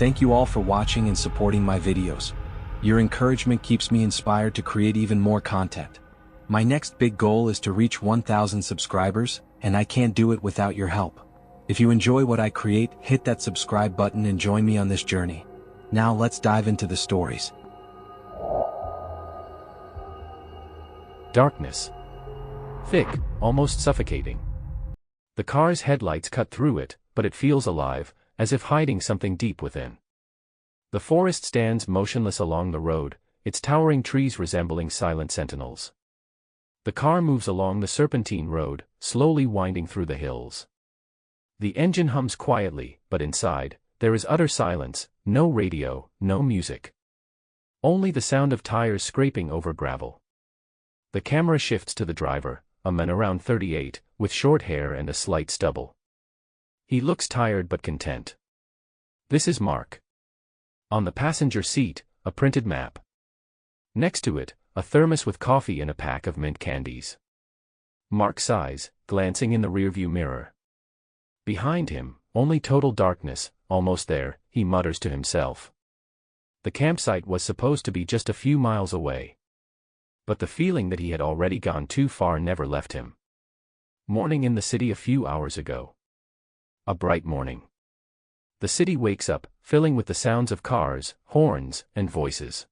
Thank you all for watching and supporting my videos. Your encouragement keeps me inspired to create even more content. My next big goal is to reach 1,000 subscribers, and I can't do it without your help. If you enjoy what I create, hit that subscribe button and join me on this journey. Now let's dive into the stories. Darkness. Thick, almost suffocating. The car's headlights cut through it, but it feels alive, as if hiding something deep within. The forest stands motionless along the road, its towering trees resembling silent sentinels. The car moves along the serpentine road, slowly winding through the hills. The engine hums quietly, but inside, there is utter silence, no radio, no music. Only the sound of tires scraping over gravel. The camera shifts to the driver, a man around 38, with short hair and a slight stubble. He looks tired but content. This is Mark. On the passenger seat, a printed map. Next to it, a thermos with coffee and a pack of mint candies. Mark sighs, glancing in the rearview mirror. Behind him, only total darkness. Almost there, he mutters to himself. The campsite was supposed to be just a few miles away. But the feeling that he had already gone too far never left him. Morning in the city a few hours ago. A bright morning. The city wakes up, filling with the sounds of cars, horns, and voices.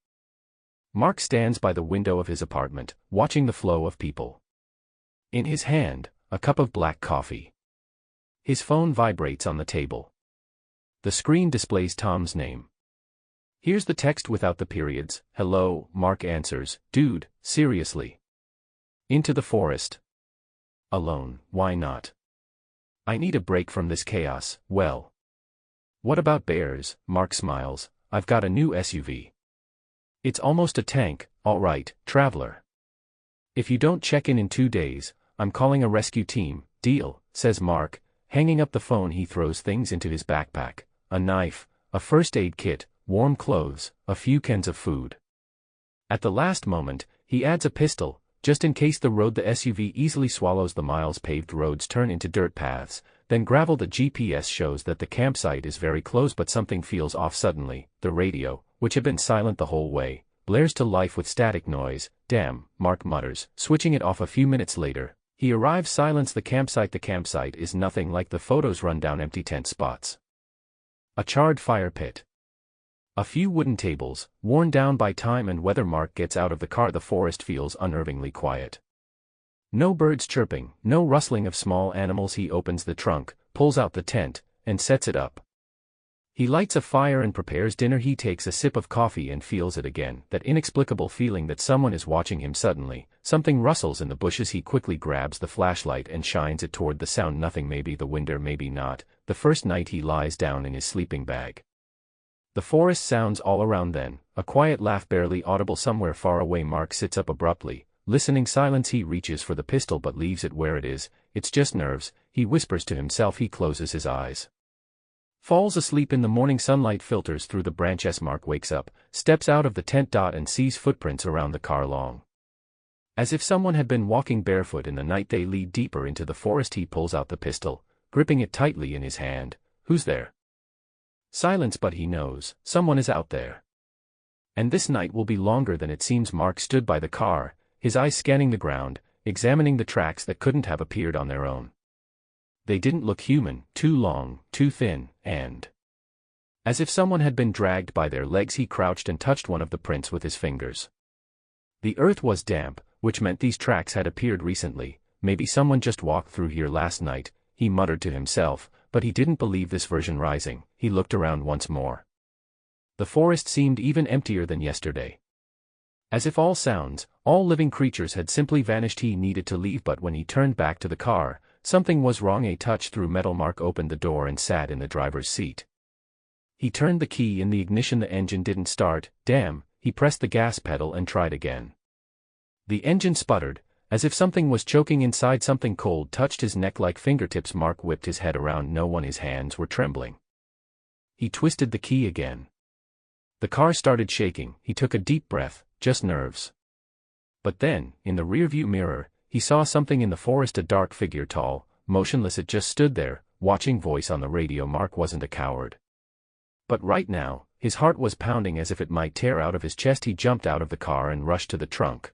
Mark stands by the window of his apartment, watching the flow of people. In his hand, a cup of black coffee. His phone vibrates on the table. The screen displays Tom's name. Here's the text without the periods. Hello, Mark answers. Dude, seriously. Into the forest. Alone, why not? I need a break from this chaos. Well. What about bears? Mark smiles. I've got a new SUV. It's almost a tank, all right, traveler. If you don't check in 2 days, I'm calling a rescue team. Deal, says Mark. Hanging up the phone, he throws things into his backpack. A knife, a first aid kit, warm clothes, a few cans of food. At the last moment, he adds a pistol, just in case the road the SUV easily swallows. The miles paved roads turn into dirt paths, then gravel. The GPS shows that the campsite is very close, but something feels off suddenly. The radio, which had been silent the whole way, blares to life with static noise. Damn, Mark mutters, switching it off a few minutes later. He arrives. Silence. The campsite is nothing like the photos. Run down empty tent spots. A charred fire pit. A few wooden tables, worn down by time and weather. Mark gets out of the car. The forest feels unnervingly quiet. No birds chirping, no rustling of small animals. He opens the trunk, pulls out the tent, and sets it up. He lights a fire and prepares dinner. He takes a sip of coffee and feels it again, that inexplicable feeling that someone is watching him. Suddenly, something rustles in the bushes. He quickly grabs the flashlight and shines it toward the sound. Nothing. Maybe the wind, or maybe not. The first night he lies down in his sleeping bag. The forest sounds all around. Then, a quiet laugh barely audible somewhere far away. Mark sits up abruptly, listening. Silence. He reaches for the pistol but leaves it where it is. It's just nerves, he whispers to himself. He closes his eyes. Falls asleep. In the morning, sunlight filters through the branches. Mark wakes up, steps out of the tent, and sees footprints around the car, long. As if someone had been walking barefoot in the night. They lead deeper into the forest. He pulls out the pistol, gripping it tightly in his hand. Who's there? Silence, but he knows, someone is out there. And this night will be longer than it seems. Mark stood by the car, his eyes scanning the ground, examining the tracks that couldn't have appeared on their own. They didn't look human, too long, too thin, and as if someone had been dragged by their legs. He crouched and touched one of the prints with his fingers. The earth was damp, which meant these tracks had appeared recently. Maybe someone just walked through here last night, he muttered to himself, but he didn't believe this version. Rising, he looked around once more. The forest seemed even emptier than yesterday. As if all sounds, all living creatures had simply vanished. He needed to leave, but when he turned back to the car, something was wrong. A touch through metal. Mark opened the door and sat in the driver's seat. He turned the key in the ignition. The engine didn't start. Damn, he pressed the gas pedal and tried again. The engine sputtered, as if something was choking inside. Something cold touched his neck like fingertips. Mark whipped his head around. No one. His hands were trembling. He twisted the key again. The car started shaking. He took a deep breath. Just nerves. But then, in the rearview mirror, he saw something in the forest. A dark figure, tall, motionless. It just stood there, watching. Voice on the radio. Mark wasn't a coward. But right now, his heart was pounding as if it might tear out of his chest. He jumped out of the car and rushed to the trunk.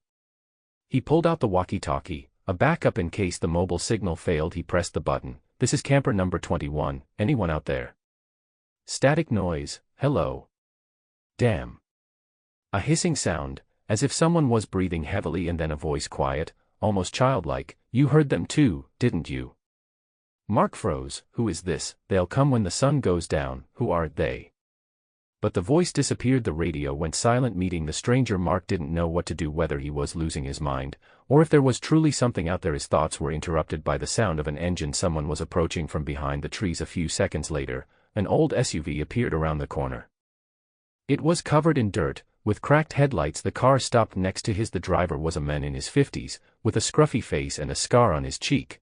He pulled out the walkie-talkie, a backup in case the mobile signal failed. He pressed the button. "This is camper number 21, anyone out there?" Static noise. "Hello." "Damn." A hissing sound, as if someone was breathing heavily, and then a voice, quiet, almost childlike. "You heard them too, didn't you?" Mark froze. "Who is this?" "They'll come when the sun goes down." "Who are they?" But the voice disappeared. The radio went silent. Meeting the stranger, Mark didn't know what to do, whether he was losing his mind, or if there was truly something out there. His thoughts were interrupted by the sound of an engine. Someone was approaching from behind the trees. A few seconds later, an old SUV appeared around the corner. It was covered in dirt, with cracked headlights. The car stopped next to his. The driver was a man in his 50s, with a scruffy face and a scar on his cheek.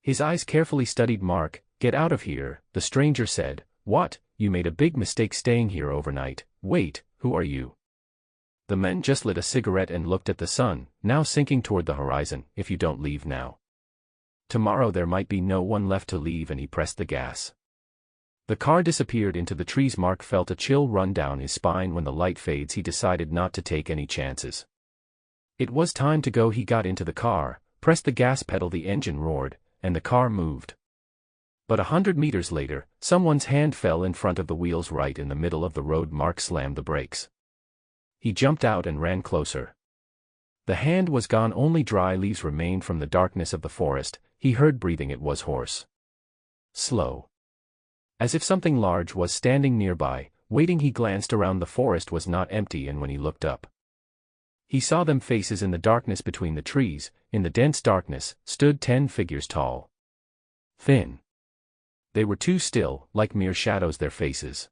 His eyes carefully studied Mark. "Get out of here," the stranger said. "What? You made a big mistake staying here overnight." "Wait, who are you?" The man just lit a cigarette and looked at the sun, now sinking toward the horizon. "If you don't leave now, tomorrow there might be no one left to leave," and he pressed the gas. The car disappeared into the trees. Mark felt a chill run down his spine. When the light fades, he decided not to take any chances. It was time to go. He got into the car, pressed the gas pedal. The engine roared, and the car moved. But 100 meters later, someone's hand fell in front of the wheels right in the middle of the road. Mark slammed the brakes. He jumped out and ran closer. The hand was gone. Only dry leaves remained from the darkness of the forest. He heard breathing. It was hoarse, slow, as if something large was standing nearby, waiting. He glanced around. The forest was not empty, and when he looked up, he saw them. Faces in the darkness between the trees. In the dense darkness, stood 10 figures, tall, thin. They were too still, like mere shadows. Their faces,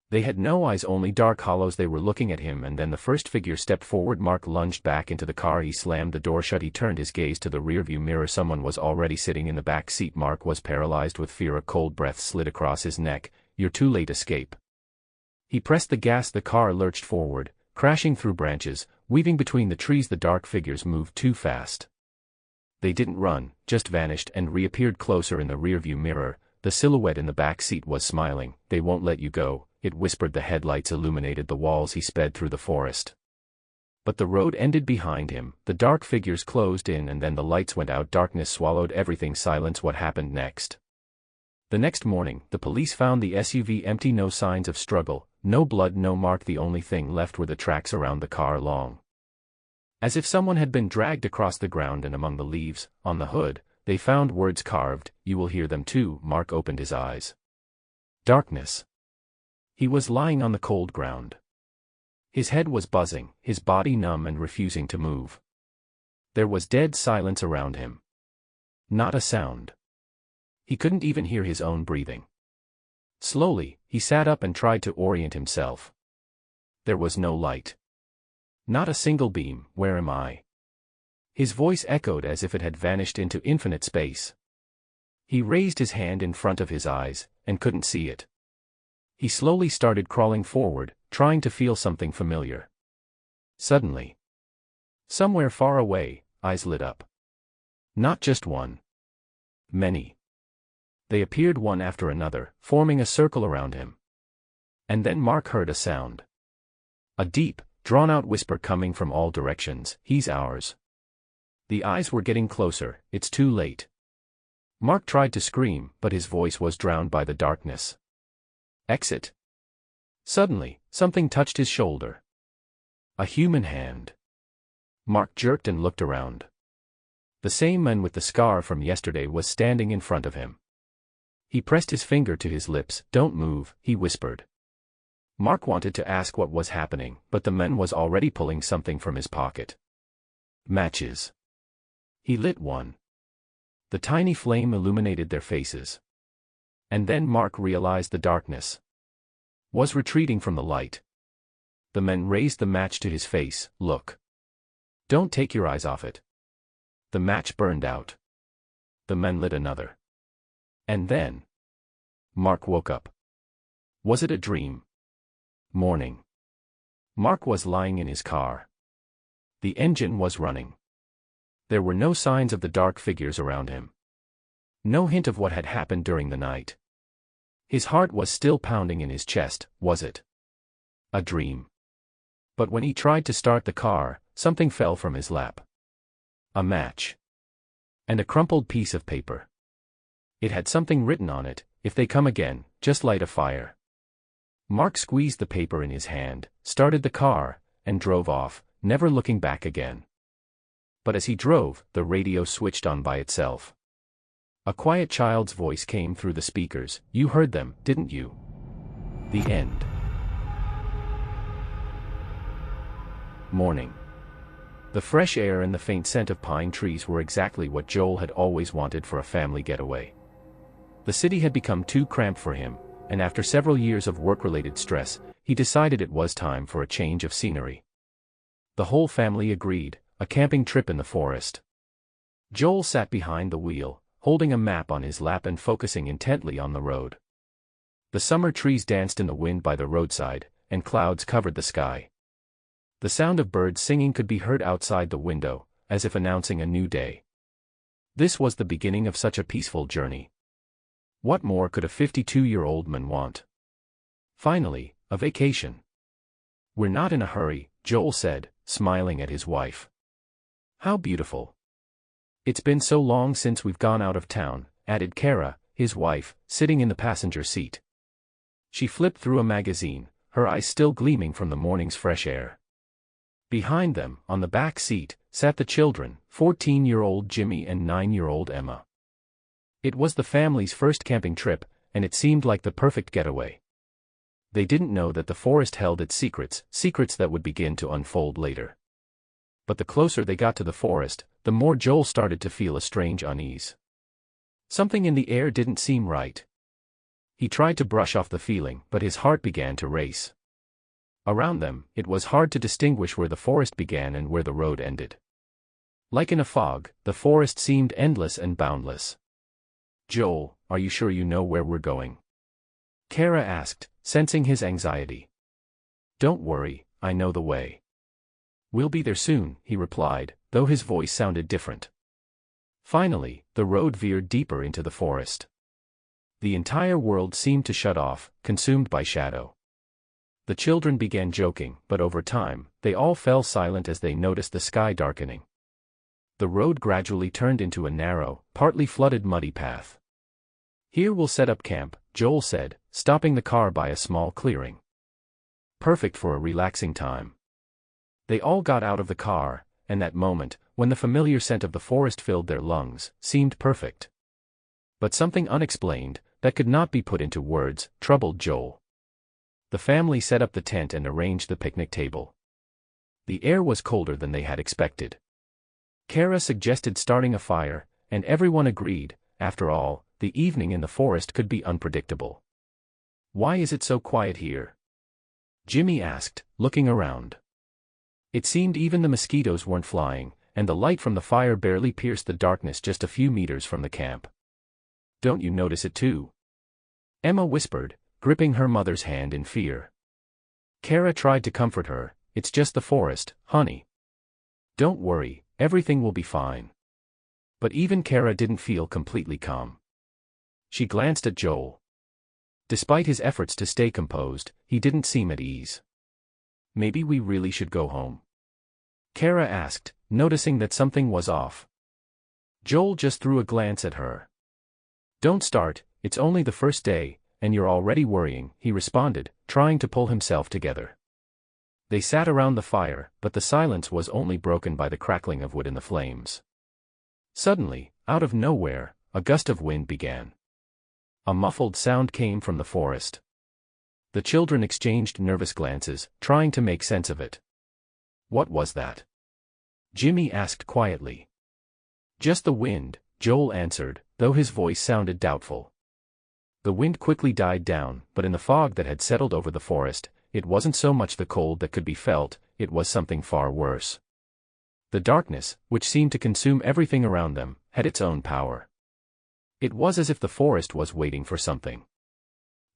they had no eyes, only dark hollows. They were looking at him, and then the first figure stepped forward. Mark lunged back into the car. He slammed the door shut. He turned his gaze to the rearview mirror. Someone was already sitting in the back seat. Mark was paralyzed with fear. A cold breath slid across his neck. "You're too late. Escape." He pressed the gas. The car lurched forward, crashing through branches, weaving between the trees. The dark figures moved too fast. They didn't run, just vanished and reappeared closer in the rearview mirror. The silhouette in the back seat was smiling. "They won't let you go," it whispered. The headlights illuminated the walls. He sped through the forest. But the road ended behind him. The dark figures closed in, and then the lights went out. Darkness swallowed everything. Silence. What happened next? The next morning, the police found the SUV empty. No signs of struggle, no blood, no mark. The only thing left were the tracks around the car, long, as if someone had been dragged across the ground. And among the leaves, on the hood, they found words carved. "You will hear them too." Mark opened his eyes. Darkness. He was lying on the cold ground. His head was buzzing, his body numb and refusing to move. There was dead silence around him. Not a sound. He couldn't even hear his own breathing. Slowly, he sat up and tried to orient himself. There was no light. Not a single beam. "Where am I?" His voice echoed as if it had vanished into infinite space. He raised his hand in front of his eyes, and couldn't see it. He slowly started crawling forward, trying to feel something familiar. Suddenly, somewhere far away, eyes lit up. Not just one. Many. They appeared one after another, forming a circle around him. And then Mark heard a sound. A deep, drawn-out whisper coming from all directions. "He's ours." The eyes were getting closer. "It's too late." Mark tried to scream, but his voice was drowned by the darkness. "Exit." Suddenly, something touched his shoulder. A human hand. Mark jerked and looked around. The same man with the scar from yesterday was standing in front of him. He pressed his finger to his lips. "Don't move," he whispered. Mark wanted to ask what was happening, but the man was already pulling something from his pocket. Matches. He lit one. The tiny flame illuminated their faces. And then Mark realized the darkness was retreating from the light. The man raised the match to his face. "Look. Don't take your eyes off it." The match burned out. The man lit another. And then Mark woke up. Was it a dream? Morning. Mark was lying in his car. The engine was running. There were no signs of the dark figures around him. No hint of what had happened during the night. His heart was still pounding in his chest, was it a dream? But when he tried to start the car, something fell from his lap. A match. And a crumpled piece of paper. It had something written on it: "If they come again, just light a fire." Mark squeezed the paper in his hand, started the car, and drove off, never looking back again. But as he drove, the radio switched on by itself. A quiet child's voice came through the speakers. "You heard them, didn't you?" The end. Morning. The fresh air and the faint scent of pine trees were exactly what Joel had always wanted for a family getaway. The city had become too cramped for him, and after several years of work-related stress, he decided it was time for a change of scenery. The whole family agreed: a camping trip in the forest. Joel sat behind the wheel, holding a map on his lap and focusing intently on the road. The summer trees danced in the wind by the roadside, and clouds covered the sky. The sound of birds singing could be heard outside the window, as if announcing a new day. This was the beginning of such a peaceful journey. What more could a 52-year-old man want? Finally, a vacation. "We're not in a hurry," Joel said, smiling at his wife. "How beautiful." "It's been so long since we've gone out of town," added Kara, his wife, sitting in the passenger seat. She flipped through a magazine, her eyes still gleaming from the morning's fresh air. Behind them, on the back seat, sat the children, 14-year-old Jimmy and 9-year-old Emma. It was the family's first camping trip, and it seemed like the perfect getaway. They didn't know that the forest held its secrets, secrets that would begin to unfold later. But the closer they got to the forest, the more Joel started to feel a strange unease. Something in the air didn't seem right. He tried to brush off the feeling, but his heart began to race. Around them, it was hard to distinguish where the forest began and where the road ended. Like in a fog, the forest seemed endless and boundless. "Joel, are you sure you know where we're going?" Kara asked, sensing his anxiety. "Don't worry, I know the way." "We'll be there soon," he replied, though his voice sounded different. Finally, the road veered deeper into the forest. The entire world seemed to shut off, consumed by shadow. The children began joking, but over time, they all fell silent as they noticed the sky darkening. The road gradually turned into a narrow, partly flooded muddy path. "Here we'll set up camp," Joel said, stopping the car by a small clearing. "Perfect for a relaxing time." They all got out of the car, and that moment, when the familiar scent of the forest filled their lungs, seemed perfect. But something unexplained, that could not be put into words, troubled Joel. The family set up the tent and arranged the picnic table. The air was colder than they had expected. Kara suggested starting a fire, and everyone agreed. After all, the evening in the forest could be unpredictable. "Why is it so quiet here?" Jimmy asked, looking around. It seemed even the mosquitoes weren't flying, and the light from the fire barely pierced the darkness just a few meters from the camp. "Don't you notice it too?" Emma whispered, gripping her mother's hand in fear. Kara tried to comfort her. "It's just the forest, honey. Don't worry, everything will be fine." But even Kara didn't feel completely calm. She glanced at Joel. Despite his efforts to stay composed, he didn't seem at ease. "Maybe we really should go home?" Kara asked, noticing that something was off. Joel just threw a glance at her. "Don't start, it's only the first day, and you're already worrying," he responded, trying to pull himself together. They sat around the fire, but the silence was only broken by the crackling of wood in the flames. Suddenly, out of nowhere, a gust of wind began. A muffled sound came from the forest. The children exchanged nervous glances, trying to make sense of it. "What was that?" Jimmy asked quietly. "Just the wind," Joel answered, though his voice sounded doubtful. The wind quickly died down, but in the fog that had settled over the forest, it wasn't so much the cold that could be felt, it was something far worse. The darkness, which seemed to consume everything around them, had its own power. It was as if the forest was waiting for something.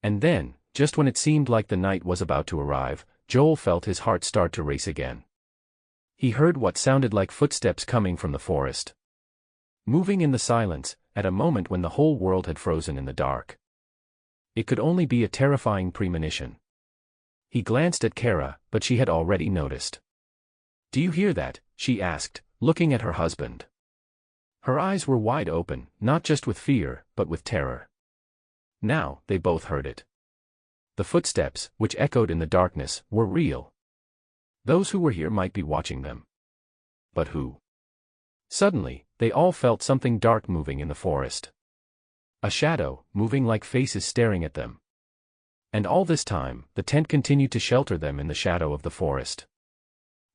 And then, just when it seemed like the night was about to arrive, Joel felt his heart start to race again. He heard what sounded like footsteps coming from the forest. Moving in the silence, at a moment when the whole world had frozen in the dark. It could only be a terrifying premonition. He glanced at Kara, but she had already noticed. "Do you hear that?" she asked, looking at her husband. Her eyes were wide open, not just with fear, but with terror. Now, they both heard it. The footsteps, which echoed in the darkness, were real. Those who were here might be watching them. But who? Suddenly, they all felt something dark moving in the forest. A shadow, moving like faces staring at them. And all this time, the tent continued to shelter them in the shadow of the forest.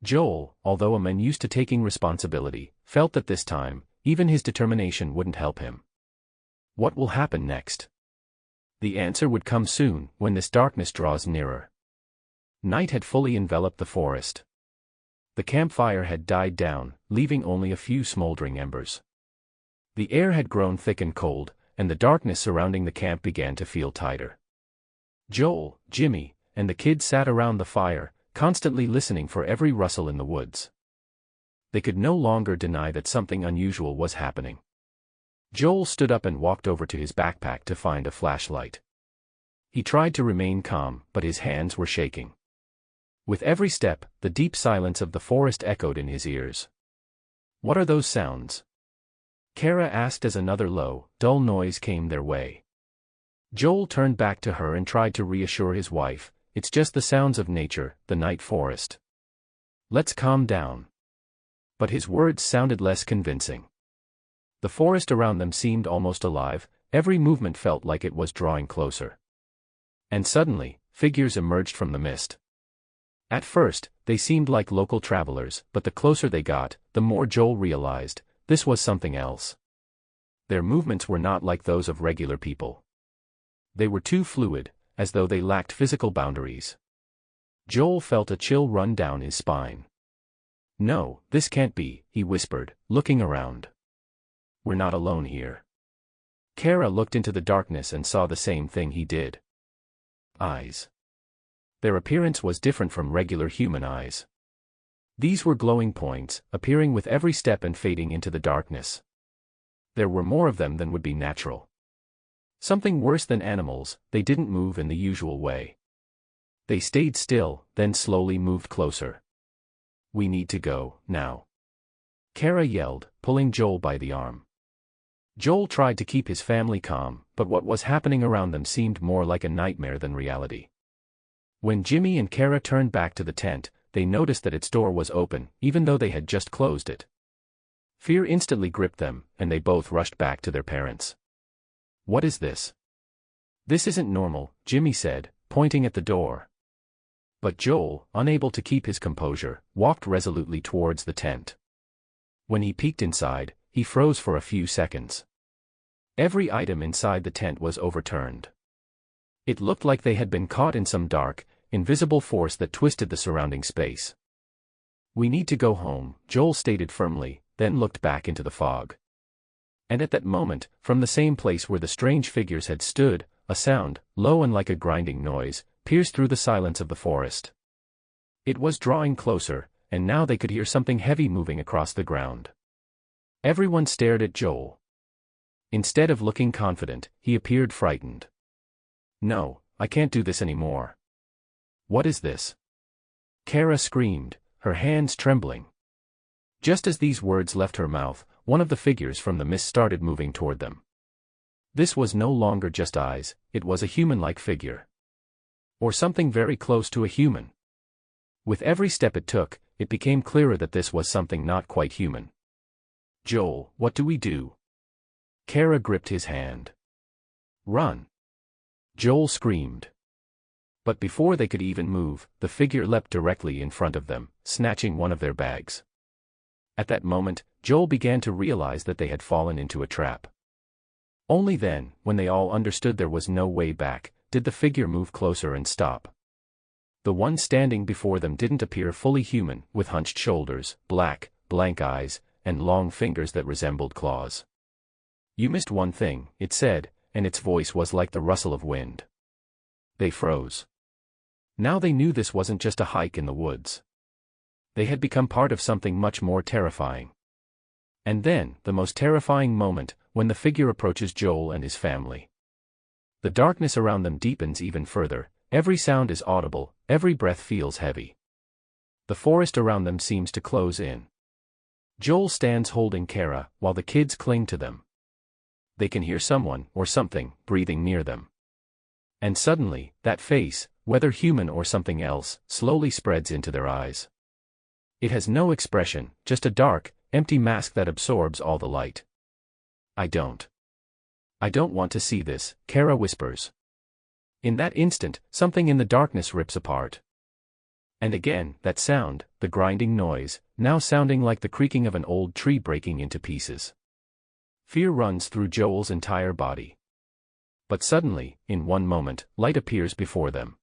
Joel, although a man used to taking responsibility, felt that this time, even his determination wouldn't help him. What will happen next? The answer would come soon, when this darkness draws nearer. Night had fully enveloped the forest. The campfire had died down, leaving only a few smoldering embers. The air had grown thick and cold, and the darkness surrounding the camp began to feel tighter. Joel, Jimmy, and the kids sat around the fire, constantly listening for every rustle in the woods. They could no longer deny that something unusual was happening. Joel stood up and walked over to his backpack to find a flashlight. He tried to remain calm, but his hands were shaking. With every step, the deep silence of the forest echoed in his ears. "What are those sounds?" Kara asked as another low, dull noise came their way. Joel turned back to her and tried to reassure his wife, "It's just the sounds of nature, the night forest. Let's calm down." But his words sounded less convincing. The forest around them seemed almost alive, every movement felt like it was drawing closer. And suddenly, figures emerged from the mist. At first, they seemed like local travelers, but the closer they got, the more Joel realized, this was something else. Their movements were not like those of regular people. They were too fluid, as though they lacked physical boundaries. Joel felt a chill run down his spine. "No, this can't be," he whispered, looking around. "We're not alone here." Kara looked into the darkness and saw the same thing he did. Eyes. Their appearance was different from regular human eyes. These were glowing points, appearing with every step and fading into the darkness. There were more of them than would be natural. Something worse than animals, they didn't move in the usual way. They stayed still, then slowly moved closer. "We need to go, now," Kara yelled, pulling Joel by the arm. Joel tried to keep his family calm, but what was happening around them seemed more like a nightmare than reality. When Jimmy and Kara turned back to the tent, they noticed that its door was open, even though they had just closed it. Fear instantly gripped them, and they both rushed back to their parents. "What is this?" "This isn't normal," Jimmy said, pointing at the door. But Joel, unable to keep his composure, walked resolutely towards the tent. When he peeked inside, he froze for a few seconds. Every item inside the tent was overturned. It looked like they had been caught in some dark, invisible force that twisted the surrounding space. "We need to go home," Joel stated firmly, then looked back into the fog. And at that moment, from the same place where the strange figures had stood, a sound, low and like a grinding noise, pierced through the silence of the forest. It was drawing closer, and now they could hear something heavy moving across the ground. Everyone stared at Joel. Instead of looking confident, he appeared frightened. "No, I can't do this anymore." "What is this?" Kara screamed, her hands trembling. Just as these words left her mouth, one of the figures from the mist started moving toward them. This was no longer just eyes, it was a human-like figure. Or something very close to a human. With every step it took, it became clearer that this was something not quite human. "Joel, what do we do?" Kara gripped his hand. "Run!" Joel screamed. But before they could even move, the figure leapt directly in front of them, snatching one of their bags. At that moment, Joel began to realize that they had fallen into a trap. Only then, when they all understood there was no way back, did the figure move closer and stop. The one standing before them didn't appear fully human, with hunched shoulders, black, blank eyes, and long fingers that resembled claws. "You missed one thing," it said, and its voice was like the rustle of wind. They froze. Now they knew this wasn't just a hike in the woods. They had become part of something much more terrifying. And then, the most terrifying moment, when the figure approaches Joel and his family. The darkness around them deepens even further, every sound is audible, every breath feels heavy. The forest around them seems to close in. Joel stands holding Kara, while the kids cling to them. They can hear someone, or something, breathing near them. And suddenly, that face, whether human or something else, slowly spreads into their eyes. It has no expression, just a dark, empty mask that absorbs all the light. I don't want to see this, Kara whispers. In that instant, something in the darkness rips apart. And again, that sound, the grinding noise, now sounding like the creaking of an old tree breaking into pieces. Fear runs through Joel's entire body. But suddenly, in one moment, light appears before them.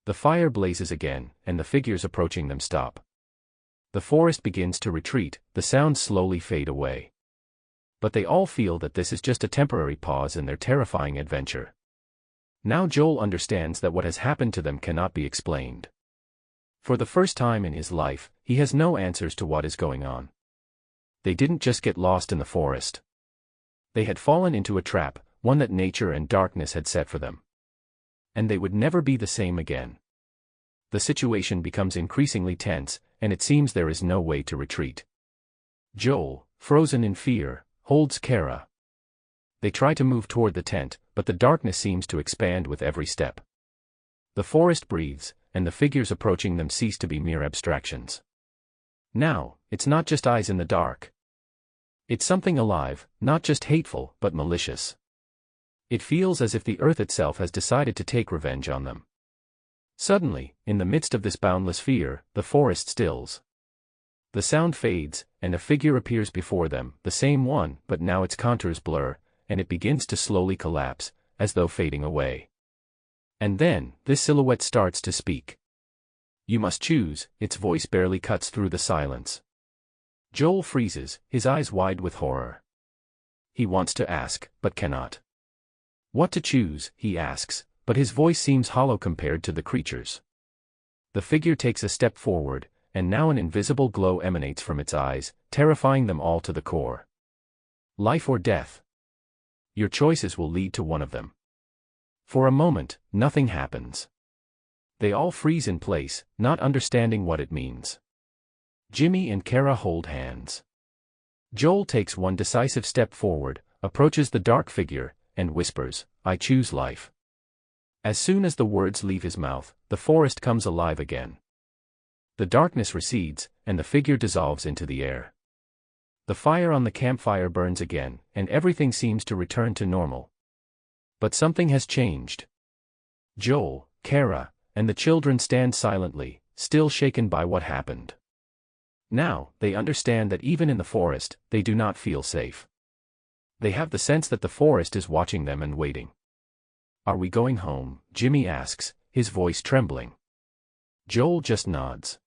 The fire blazes again, and the figures approaching them stop. The forest begins to retreat, the sounds slowly fade away. But they all feel that this is just a temporary pause in their terrifying adventure. Now Joel understands that what has happened to them cannot be explained. For the first time in his life, he has no answers to what is going on. They didn't just get lost in the forest. They had fallen into a trap, one that nature and darkness had set for them. And they would never be the same again. The situation becomes increasingly tense, and it seems there is no way to retreat. Joel, frozen in fear, holds Kara. They try to move toward the tent, but the darkness seems to expand with every step. The forest breathes, and the figures approaching them cease to be mere abstractions. Now, it's not just eyes in the dark. It's something alive, not just hateful, but malicious. It feels as if the earth itself has decided to take revenge on them. Suddenly, in the midst of this boundless fear, the forest stills. The sound fades, and a figure appears before them, the same one, but now its contours blur, and it begins to slowly collapse, as though fading away. And then, this silhouette starts to speak. You must choose, its voice barely cuts through the silence. Joel freezes, his eyes wide with horror. He wants to ask, but cannot. What to choose, he asks, but his voice seems hollow compared to the creature's. The figure takes a step forward, and now an invisible glow emanates from its eyes, terrifying them all to the core. Life or death. Your choices will lead to one of them. For a moment, nothing happens. They all freeze in place, not understanding what it means. Jimmy and Kara hold hands. Joel takes one decisive step forward, approaches the dark figure, and whispers, I choose life. As soon as the words leave his mouth, the forest comes alive again. The darkness recedes, and the figure dissolves into the air. The fire on the campfire burns again, and everything seems to return to normal. But something has changed. Joel, Kara, and the children stand silently, still shaken by what happened. Now, they understand that even in the forest, they do not feel safe. They have the sense that the forest is watching them and waiting. Are we going home? Jimmy asks, his voice trembling. Joel just nods.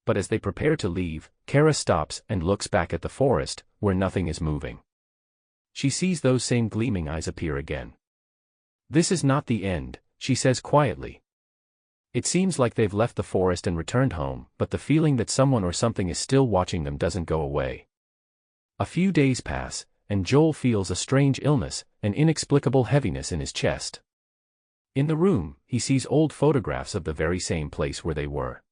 But as they prepare to leave, Kara stops and looks back at the forest, where nothing is moving. She sees those same gleaming eyes appear again. This is not the end, she says quietly. It seems like they've left the forest and returned home, but the feeling that someone or something is still watching them doesn't go away. A few days pass, and Joel feels a strange illness, an inexplicable heaviness in his chest. In the room, he sees old photographs of the very same place where they were.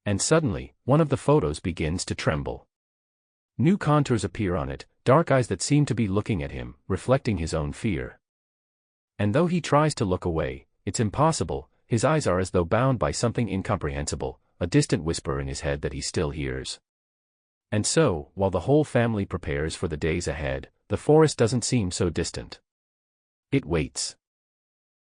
And suddenly, one of the photos begins to tremble. New contours appear on it, dark eyes that seem to be looking at him, reflecting his own fear. And though he tries to look away, it's impossible. His eyes are as though bound by something incomprehensible, a distant whisper in his head that he still hears. And so, while the whole family prepares for the days ahead, the forest doesn't seem so distant. It waits.